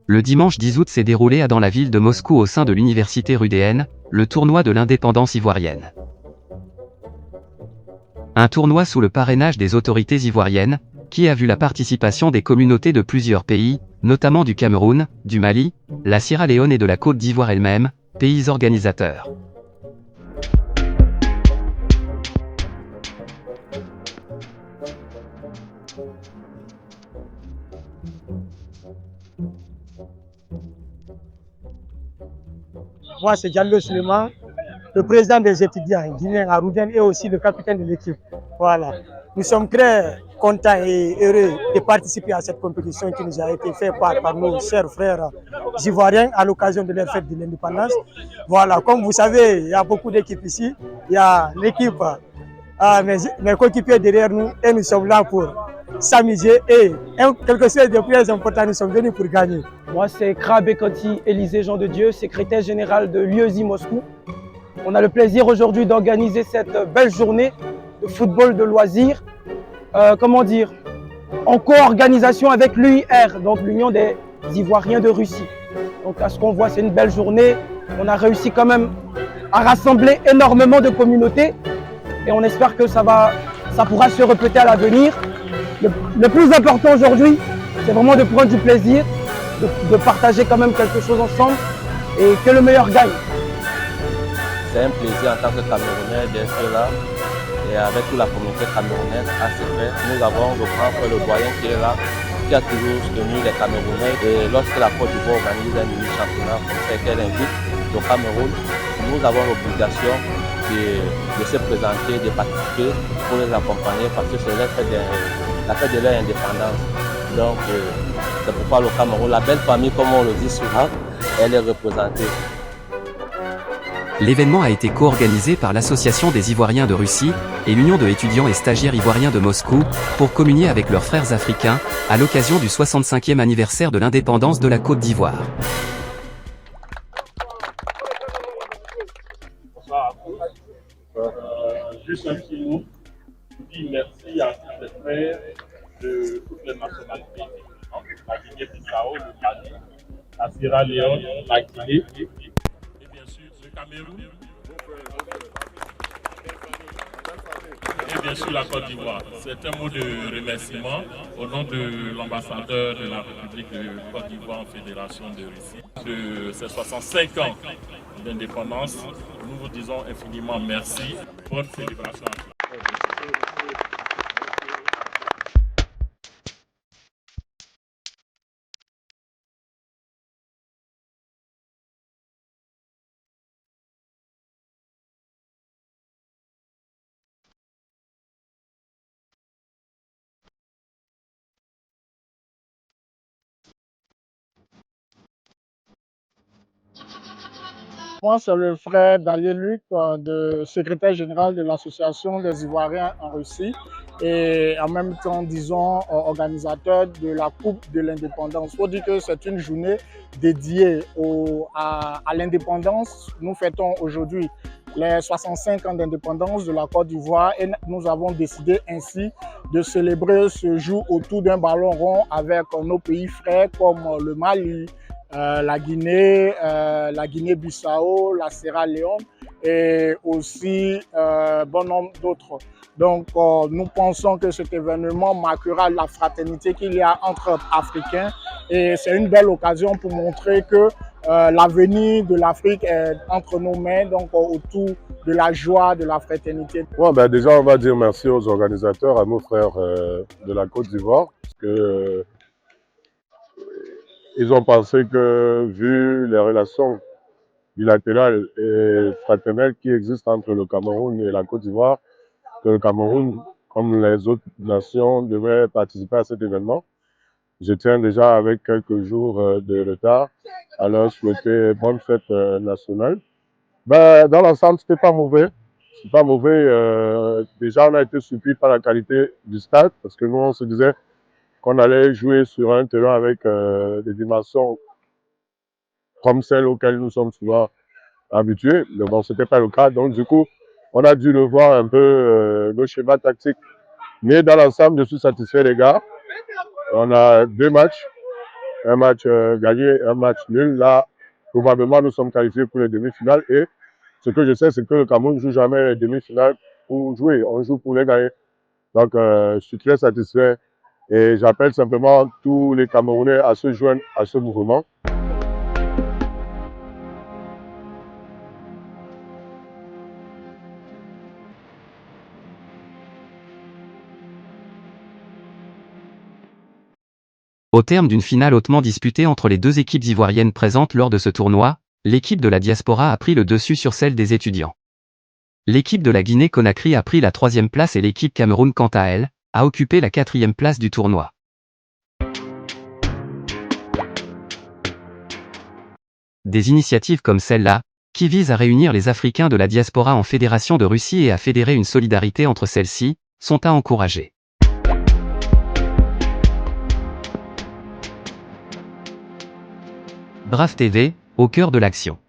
Le dimanche 10 août s'est déroulé dans la ville de Moscou au sein de l'université Rudéenne, le tournoi de l'indépendance ivoirienne. Un tournoi sous le parrainage des autorités ivoiriennes, qui a vu la participation des communautés de plusieurs pays, notamment du Cameroun, du Mali, la Sierra Leone et de la Côte d'Ivoire elle-même, pays organisateurs. Moi, c'est Diallo Suleiman, le président des étudiants guinéens à Rouden et aussi le capitaine de l'équipe. Voilà. Nous sommes très contents et heureux de participer à cette compétition qui nous a été faite par nos chers frères ivoiriens à l'occasion de leur fête de l'indépendance. Voilà, comme vous savez, il y a beaucoup d'équipes ici. Il y a l'équipe, mes coéquipiers derrière nous et nous sommes là pour s'amuser et quelque chose de plus important, nous sommes venus pour gagner. Moi, c'est Krabbe Koti Élisée Jean de Dieu, secrétaire général de l'UESI Moscou. On a le plaisir aujourd'hui d'organiser cette belle journée de football de loisirs. En co-organisation avec l'UIR, donc l'Union des Ivoiriens de Russie. Donc à ce qu'on voit, c'est une belle journée. On a réussi quand même à rassembler énormément de communautés et on espère que ça pourra se répéter à l'avenir. Le plus important aujourd'hui, c'est vraiment de prendre du plaisir, de partager quand même quelque chose ensemble et que le meilleur gagne. C'est un plaisir en tant que Camerounais d'être là et avec toute la communauté camerounaise à ce fait. Nous avons le grand frère, le doyen qui est là, qui a toujours soutenu les Camerounais. Et lorsque la Côte d'Ivoire organise un mini-championnat comme ça qu'elle invite le Cameroun, nous avons l'obligation de se présenter, de participer pour les accompagner parce que c'est la fête de leur indépendance. Donc c'est pourquoi le Cameroun, la belle famille comme on le dit souvent, elle est représentée. L'événement a été co-organisé par l'Association des Ivoiriens de Russie et l'Union de étudiants et stagiaires ivoiriens de Moscou pour communier avec leurs frères africains à l'occasion du 65e anniversaire de l'indépendance de la Côte d'Ivoire. Bonsoir à tous. Juste un petit mot. Je dis merci à tous les frères de toutes les nationalités. La Guinée-Bissau, le Mali, la Sierra Leone, la Guinée. Et bien sûr, le Cameroun. Et bien sûr, la Côte d'Ivoire. C'est un mot de remerciement au nom de l'ambassadeur de la République de Côte d'Ivoire en Fédération de Russie. De ces 65 ans d'indépendance, nous vous disons infiniment merci. Bonne célébration à tous. Moi, c'est le frère Daniel Luc, secrétaire général de l'Association des Ivoiriens en Russie et en même temps, disons, organisateur de la Coupe de l'Indépendance. Il faut dire que c'est une journée dédiée à l'indépendance. Nous fêtons aujourd'hui les 65 ans d'indépendance de la Côte d'Ivoire et nous avons décidé ainsi de célébrer ce jour autour d'un ballon rond avec nos pays frères comme le Mali, la Guinée-Bissau, la Sierra Leone et aussi bon nombre d'autres. Donc nous pensons que cet événement marquera la fraternité qu'il y a entre Africains et c'est une belle occasion pour montrer que l'avenir de l'Afrique est entre nos mains, donc autour de la joie, de la fraternité. Ouais, ben déjà, on va dire merci aux organisateurs, à nos frères de la Côte d'Ivoire, parce que ils ont pensé que, vu les relations bilatérales et fraternelles qui existent entre le Cameroun et la Côte d'Ivoire, que le Cameroun, comme les autres nations, devrait participer à cet événement. Je tiens déjà avec quelques jours de retard à leur souhaiter bonne fête nationale. Ben, dans l'ensemble, c'était pas mauvais. C'est pas mauvais. Déjà, on a été surpris par la qualité du stade parce que nous, on se disait qu'on allait jouer sur un terrain avec des dimensions comme celles auxquelles nous sommes souvent habitués. Mais bon, ce n'était pas le cas. Donc, du coup, On a dû revoir un peu nos schémas tactiques. Mais dans l'ensemble, je suis satisfait des gars. On a 2 matchs. Un match gagné, un match nul. Là, probablement, nous sommes qualifiés pour les demi-finales. Et ce que je sais, c'est que le Cameroun ne joue jamais les demi-finales pour jouer. On joue pour les gagner. Donc, je suis très satisfait. Et j'appelle simplement tous les Camerounais à se joindre à ce mouvement. Au terme d'une finale hautement disputée entre les deux équipes ivoiriennes présentes lors de ce tournoi, l'équipe de la diaspora a pris le dessus sur celle des étudiants. L'équipe de la Guinée-Conakry a pris la 3e place et l'équipe Cameroun, quant à elle, a occupé la 4e place du tournoi. Des initiatives comme celle-là, qui visent à réunir les Africains de la diaspora en fédération de Russie et à fédérer une solidarité entre celles-ci, sont à encourager. Brave TV, au cœur de l'action.